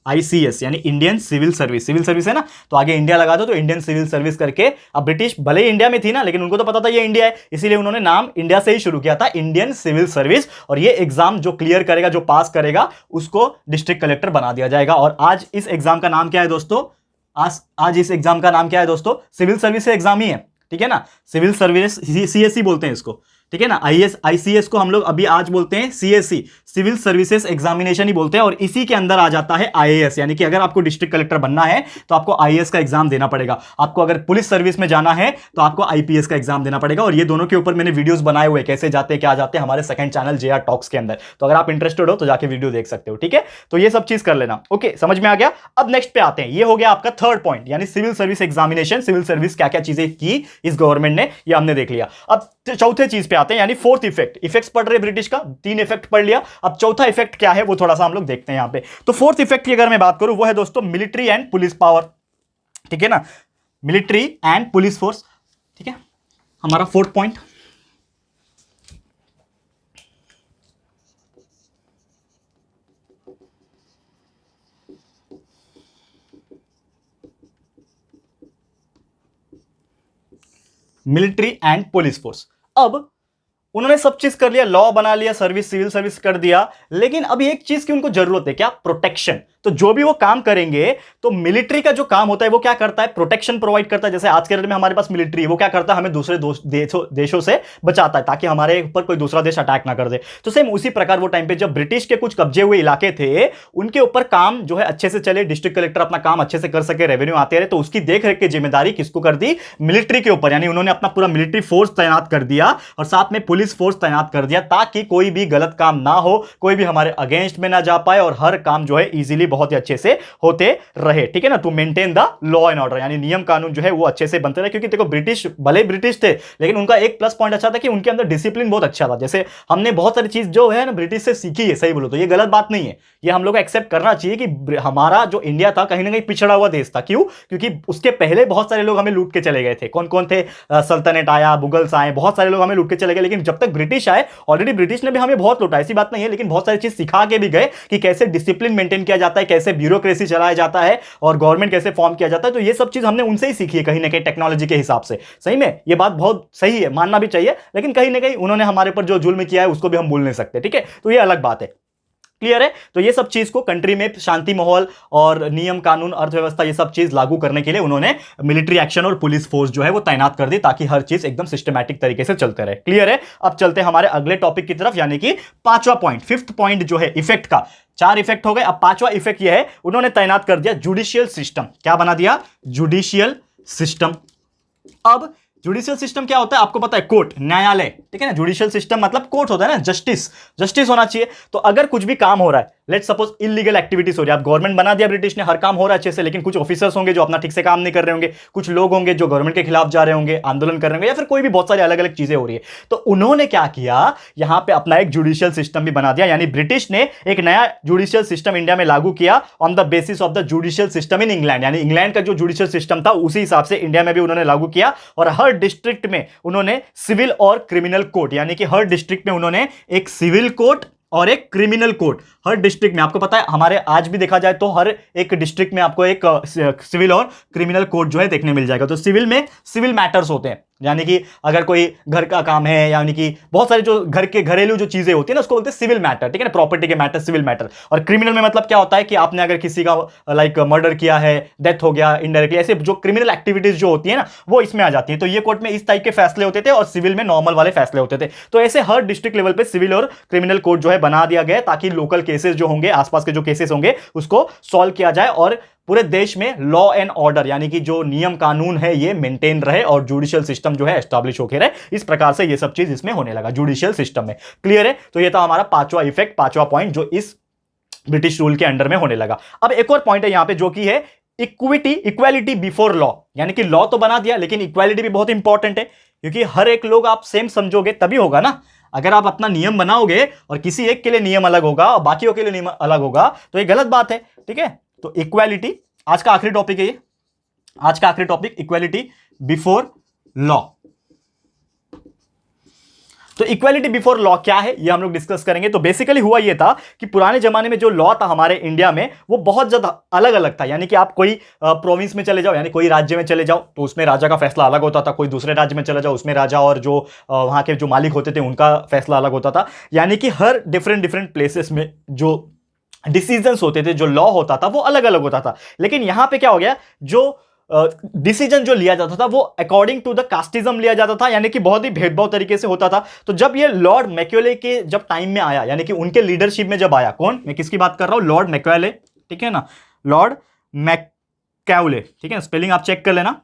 ICS यानी Indian civil service, civil service है ना, तो आगे इंडिया लगा दो तो इंडियन सिविल सर्विस करके। अब ब्रिटिश भले ही इंडिया में थी ना, लेकिन उनको तो पता था ये इंडिया है, इसीलिए उन्होंने नाम इंडिया से ही शुरू किया था, इंडियन सिविल सर्विस। और ये एग्जाम जो क्लियर करेगा, जो पास करेगा, उसको डिस्ट्रिक्ट कलेक्टर बना दिया जाएगा। और आज इस एग्जाम का नाम क्या है दोस्तों, आज इस एग्जाम का नाम क्या है दोस्तों, सिविल सर्विस एग्जाम ही है, ठीक है ना। सिविल सर्विस सीएससी बोलते हैं इसको, ठीक है ना। आईसीएस को हम लोग अभी आज बोलते हैं सीएससी, सिविल सर्विसेज एग्जामिनेशन ही बोलते हैं। और इसी के अंदर आ जाता है आईएएस, यानी कि अगर आपको डिस्ट्रिक्ट कलेक्टर बनना है तो आपको आईएएस का एग्जाम देना पड़ेगा। आपको अगर पुलिस सर्विस में जाना है तो आपको आईपीएस का एग्जाम देना पड़ेगा। और ये दोनों के ऊपर मैंने वीडियोस बनाए हुए, कैसे जाते क्या जाते, हमारे सेकंड चैनल जेआर टॉक्स के अंदर। तो अगर आप इंटरेस्टेड हो तो जाके वीडियो देख सकते हो, ठीक है। तो ये सब चीज कर लेना, ओके, समझ में आ गया। अब नेक्स्ट पे आते हैं, ये हो गया आपका थर्ड पॉइंट, यानी civil service examination, civil service क्या क्या चीजें की इस गवर्नमेंट ने, ये हमने देख लिया। अब चौथे चीज पे आते हैं, यानी फोर्थ इफेक्ट्स पढ़ रहे ब्रिटिश का, 3 इफेक्ट पढ़ लिया। अब चौथा इफेक्ट क्या है वो थोड़ा सा हम लोग देखते हैं यहां पे। तो फोर्थ इफेक्ट की अगर मैं बात करूं वो है दोस्तों मिलिट्री एंड पुलिस पावर, ठीक है ना, मिलिट्री एंड पुलिस फोर्स, ठीक है, हमारा fourth point. Military and police force. अब उन्होंने सब चीज कर लिया, लॉ बना लिया, सर्विस, सिविल सर्विस कर दिया, लेकिन अभी एक चीज की उनको जरूरत है, क्या, प्रोटेक्शन। तो जो भी वो काम करेंगे, तो मिलिट्री का जो काम होता है वो क्या करता है, प्रोटेक्शन प्रोवाइड करता है। जैसे आज के डेट में हमारे पास मिलिट्री है, वो क्या करता है, हमें दूसरे देशों से बचाता है ताकि हमारे ऊपर कोई दूसरा देश अटैक ना कर दे। तो सेम उसी प्रकार वो टाइम पे जब ब्रिटिश के कुछ कब्जे हुए इलाके थे, उनके ऊपर काम जो है अच्छे से चले, डिस्ट्रिक्ट कलेक्टर अपना काम अच्छे से कर सके, रेवेन्यू आते रहे, तो उसकी देख रेख की जिम्मेदारी किसको कर दी, मिलिट्री के ऊपर। यानी उन्होंने अपना पूरा मिलिट्री फोर्स तैनात कर दिया और साथ में पुलिस फोर्स तैनात कर दिया, ताकि कोई भी गलत काम ना हो, कोई भी हमारे अगेंस्ट में ना जा पाए और हर काम जो है इजीली बहुत ही अच्छे से होते रहे, ठीक है ना। To maintain the law and order, यानी नियम कानून जो है वो अच्छे से बनते रहे। क्योंकि देखो ब्रिटिश भले ब्रिटिश थे, लेकिन उनका एक प्लस पॉइंट अच्छा था कि उनके अंदर डिसिप्लिन बहुत अच्छा था। जैसे हमने बहुत सारी चीज जो है ना ब्रिटिश से सीखी है, सही बोलो तो ये गलत बात नहीं है, ये हम लोग को एक्सेप्ट करना चाहिए कि हमारा जो इंडिया था कहीं ना कहीं पिछड़ा हुआ देश था। क्यों, क्योंकि उसके पहले बहुत सारे लोग हमें लूट के चले गए थे। कौन कौन थे, सल्तनत आया, मुगल्स आए, बहुत सारे लोग हमें लूट के चले गए, लेकिन जब जब तक ब्रिटिश आए, ऑलरेडी ब्रिटिश ने भी हमें बहुत लूटा, ऐसी बात नहीं है, लेकिन बहुत सारी चीज सिखा के भी गए कि कैसे डिसिप्लिन मेंटेन किया जाता है, कैसे ब्यूरोक्रेसी चलाया जाता है और गवर्नमेंट कैसे फॉर्म किया जाता है। तो ये सब चीज हमने उनसे ही सीखी है कहीं ना कहीं टेक्नोलॉजी के हिसाब से। सही में ये बात बहुत सही है, मानना भी चाहिए, लेकिन कहीं ना कहीं उन्होंने हमारे पर जो जुल्म किया है उसको भी हम भूल नहीं सकते। ठीक है, तो ये अलग बात है। क्लियर है? तो ये सब चीज को कंट्री में शांति माहौल और नियम कानून अर्थव्यवस्था ये सब चीज लागू करने के लिए उन्होंने मिलिट्री एक्शन और पुलिस फोर्स जो है वो तैनात कर दी, ताकि हर चीज एकदम सिस्टमैटिक तरीके से चलते रहे। क्लियर है? अब चलते हैं हमारे अगले टॉपिक की तरफ, यानी कि पांचवा पॉइंट, फिफ्थ पॉइंट जो है इफेक्ट का। चार इफेक्ट हो गए, अब पांचवा इफेक्ट यह है, उन्होंने तैनात कर दिया जुडिशियल सिस्टम। क्या बना दिया? Judicial system. अब जुडिशियल सिस्टम क्या होता है आपको पता है? कोर्ट, न्यायालय। ठीक है ना, जुडिशियल सिस्टम मतलब कोर्ट होता है ना, जस्टिस, जस्टिस होना चाहिए। तो अगर कुछ भी काम हो रहा है, लेट्स सपोज इलीगल एक्टिविटीज हो रही है, अब गवर्नमेंट बना दिया ब्रिटिश ने, हर काम हो रहा है अच्छे से, लेकिन कुछ ऑफिसर्स होंगे जो अपना ठीक से काम नहीं कर रहे होंगे, कुछ लोग होंगे जो गवर्नमेंट के खिलाफ जा रहे होंगे, आंदोलन कर रहे होंगे, या फिर कोई भी बहुत सारी अलग अलग चीजें हो रही है। तो उन्होंने क्या किया, यहां पे अपना एक जुडिशियल सिस्टम भी बना दिया, यानी ब्रिटिश ने एक नया जुडिशियल सिस्टम इंडिया में लागू किया on the basis of the judicial system in England. यानी इंग्लैंड का जो जुडिशियल सिस्टम था उसी हिसाब से इंडिया में भी उन्होंने लागू किया, और हर डिस्ट्रिक्ट में उन्होंने सिविल और क्रिमिनल कोर्ट, यानी कि हर डिस्ट्रिक्ट में उन्होंने एक सिविल कोर्ट और एक क्रिमिनल कोर्ट, हर डिस्ट्रिक्ट में। आपको पता है हमारे आज भी देखा जाए तो हर एक डिस्ट्रिक्ट में आपको एक सिविल और क्रिमिनल कोर्ट जो है देखने मिल जाएगा। तो सिविल में सिविल मैटर्स होते हैं, यानी कि अगर कोई घर का काम है, यानी कि बहुत सारी जो घर के घरेलू जो चीजें होती है ना, उसको बोलते हैं सिविल मैटर। ठीक है ना, प्रॉपर्टी के मैटर सिविल मैटर। और क्रिमिनल में मतलब क्या होता है कि आपने अगर किसी का लाइक मर्डर किया है, डेथ हो गया इनडायरेक्टली, ऐसे जो क्रिमिनल एक्टिविटीज जो होती है ना वो इसमें आ जाती है। तो ये कोर्ट में इस टाइप के फैसले होते थे और सिविल में नॉर्मल वाले फैसले होते थे। तो ऐसे हर डिस्ट्रिक्ट लेवल पे सिविल और क्रिमिनल कोर्ट जो है बना दिया गया, ताकि लोकल केसेस जो होंगे, आसपास के जो केसेस होंगे, उसको सॉल्व किया जाए और पूरे देश में लॉ एंड ऑर्डर, यानी कि जो नियम कानून है ये मेंटेन रहे और जुडिशियल सिस्टम जो है एस्टैब्लिश होकर रहे। इस प्रकार से ये सब चीज इसमें होने लगा जुडिशियल सिस्टम में। क्लियर है? तो ये था हमारा पांचवा इफेक्ट, पांचवा पॉइंट जो इस ब्रिटिश रूल के अंडर में होने लगा। अब एक और पॉइंट है यहां पे जो कि है इक्वालिटी बिफोर लॉ, यानी कि लॉ तो बना दिया लेकिन इक्वालिटी भी बहुत इंपॉर्टेंट है, क्योंकि हर एक लोग आप सेम समझोगे तभी होगा ना। अगर आप अपना नियम बनाओगे और किसी एक के लिए नियम अलग होगा और बाकियों के लिए नियम अलग होगा तो ये गलत बात है। ठीक है, तो इक्वालिटी आज का आखिरी टॉपिक है, ये आज का आखिरी टॉपिक, इक्वालिटी बिफोर लॉ। तो इक्वालिटी बिफोर लॉ क्या है ये हम लोग डिस्कस करेंगे। तो बेसिकली हुआ ये था कि पुराने जमाने में जो लॉ था हमारे इंडिया में वो बहुत ज्यादा अलग अलग था। यानी कि आप कोई प्रोविंस में चले जाओ, यानी कोई राज्य में चले जाओ तो उसमें राजा का फैसला अलग होता था, कोई दूसरे राज्य में चले जाओ उसमें राजा और जो वहां के जो मालिक होते थे उनका फैसला अलग होता था। यानी कि हर डिफरेंट प्लेसेस में जो डिसीजंस होते थे, जो लॉ होता था वो अलग अलग होता था। लेकिन यहां पे क्या हो गया, जो डिसीजन जो लिया जाता था वो अकॉर्डिंग टू द कास्टिज्म लिया जाता था, यानी कि बहुत ही भेदभाव तरीके से होता था। तो जब ये लॉर्ड मैक्यूले के जब टाइम में आया, यानी कि उनके लीडरशिप में जब आया, कौन, मैं किसकी बात कर रहा हूं, लॉर्ड मैक्यूले। ठीक है ना, लॉर्ड मैक्यूले, ठीक है, स्पेलिंग आप चेक कर लेना,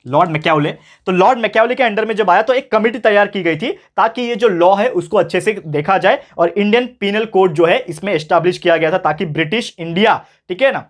लॉर्ड मैक्यूले। तो लॉर्ड मैक्यूले के अंडर में जब आया तो एक कमेटी तैयार की गई थी ताकि ये जो लॉ है उसको अच्छे से देखा जाए, और इंडियन पीनल कोड जो है इसमें एस्टैब्लिश किया गया था, ताकि ब्रिटिश इंडिया, ठीक है ना,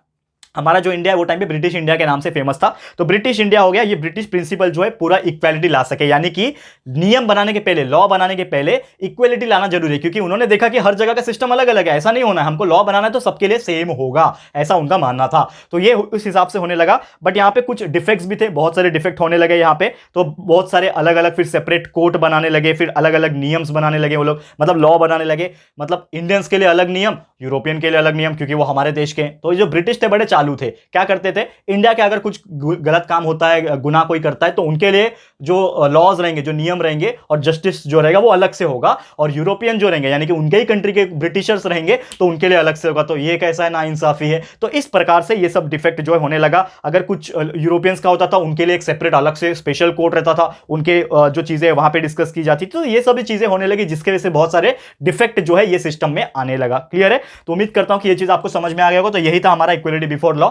हमारा जो इंडिया है वो टाइम पे ब्रिटिश इंडिया के नाम से फेमस था, तो ब्रिटिश इंडिया हो गया, ये ब्रिटिश प्रिंसिपल जो है पूरा इक्वालिटी ला सके। यानी कि नियम बनाने के पहले, लॉ बनाने के पहले इक्वालिटी लाना जरूरी है, क्योंकि उन्होंने देखा कि हर जगह का सिस्टम अलग अलग है, ऐसा नहीं होना है, हमको लॉ बनाना है तो सबके लिए सेम होगा, ऐसा उनका मानना था। तो ये उस हिसाब से होने लगा। बट यहाँ पे कुछ डिफेक्ट्स भी थे, बहुत सारे डिफेक्ट होने लगे यहाँ पे। तो बहुत सारे अलग अलग फिर सेपरेट कोर्ट बनाने लगे, फिर अलग अलग नियम्स बनाने लगे वो लोग, मतलब लॉ बनाने लगे, मतलब इंडियंस के लिए अलग नियम, यूरोपियन के लिए अलग नियम, क्योंकि वो हमारे देश के। तो जो ब्रिटिश थे बड़े चालू थे, क्या करते थे, इंडिया के अगर कुछ गलत काम होता है, गुनाह कोई करता है, तो उनके लिए जो लॉज रहेंगे, जो नियम रहेंगे और जस्टिस जो रहेगा वो अलग से होगा, और यूरोपियन जो रहेंगे यानी कि उनके ही कंट्री के ब्रिटिशर्स रहेंगे तो उनके लिए अलग से होगा। तो ये कैसा है, नाइंसाफी है। तो इस प्रकार से ये सब डिफेक्ट जो है होने लगा। अगर कुछ यूरोपियंस का होता था उनके लिए एक सेपरेट अलग से स्पेशल कोर्ट रहता था, उनके जो चीजें वहां पे डिस्कस की जाती थी। तो ये सभी चीजें होने लगी जिसके वजह से बहुत सारे डिफेक्ट जो है ये सिस्टम में आने लगा। क्लियर है? तो उम्मीद करता हूं कि ये चीज आपको समझ में आ गया होगा। तो यही था हमारा इक्वालिटी बिफोर लॉ,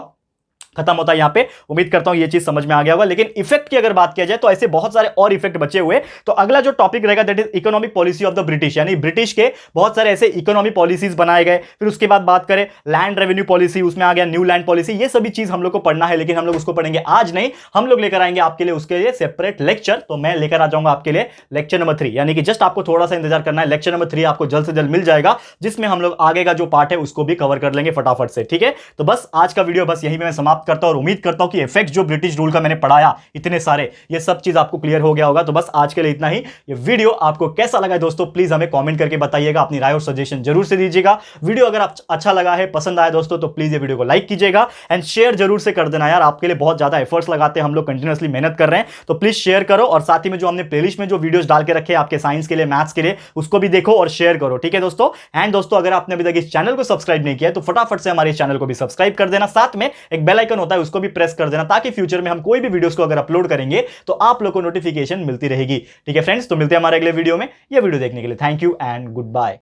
खत्म होता है यहां पे। उम्मीद करता हूं ये चीज समझ में आ गया होगा। लेकिन इफेक्ट की अगर बात किया जाए तो ऐसे बहुत सारे और इफेक्ट बचे हुए। तो अगला जो टॉपिक रहेगा that is economic policy of the British, यानी ब्रिटिश के बहुत सारे ऐसे इकोनॉमिक पॉलिसीज बनाए गए। फिर उसके बाद बात करें लैंड रेवेन्यू पॉलिसी, उसमें आ गया न्यू लैंड पॉलिसी। ये सभी चीज हम लोग को पढ़ना है, लेकिन हम लोग उसको पढ़ेंगे आज नहीं, हम लोग लेकर आएंगे आपके लिए उसके लिए सेपरेट लेक्चर। तो मैं लेकर आ जाऊंगा आपके लिए लेक्चर नंबर 3, यानी कि जस्ट आपको थोड़ा सा इंतजार करना है। लेक्चर नंबर 3 आपको जल्द से जल्द मिल जाएगा, जिसमें हम लोग आगे का जो पार्ट है उसको भी कवर कर लेंगे फटाफट से। ठीक है, तो बस आज का वीडियो बस यहीं पे मैं समाप्त करता हूं और उम्मीद करता हूं कि इफेक्ट जो ब्रिटिश रूल का मैंने पढ़ाया इतने सारे, ये सब चीज आपको क्लियर हो गया होगा। तो बस आज के लिए इतना ही। ये वीडियो आपको कैसा लगा है दोस्तों, प्लीज हमें कॉमेंट करके बताइएगा, अपनी राय और सजेशन जरूर से दीजिएगा। वीडियो अगर अच्छा लगा है, पसंद आया दोस्तों, तो प्लीज ये वीडियो को लाइक कीजिएगा एंड शेयर जरूर से कर देना यार। आपके लिए बहुत ज्यादा एफर्ट्स लगाते हैं हम लोग, कंटिन्यूअसली मेहनत कर रहे हैं, तो प्लीज शेयर करो। और साथ ही में जो हमने प्लेलिस्ट में जो वीडियोस डाल के रखे हैं आपके साइंस के लिए, मैथ्स के लिए, उसको भी देखो और शेयर करो, ठीक है दोस्तों। एंड दोस्तों अगर आपने अभी तक इस चैनल को सब्सक्राइब नहीं किया तो फटाफट से हमारे चैनल को भी सब्सक्राइब कर देना, साथ में एक बेल आइकन होता है उसको भी प्रेस कर देना, ताकि फ्यूचर में हम कोई भी वीडियोस को अगर अपलोड करेंगे तो आप लोग को नोटिफिकेशन मिलती रहेगी। ठीक है फ्रेंड्स, तो मिलते हैं हमारे अगले वीडियो में। ये वीडियो देखने के लिए thank you and good bye.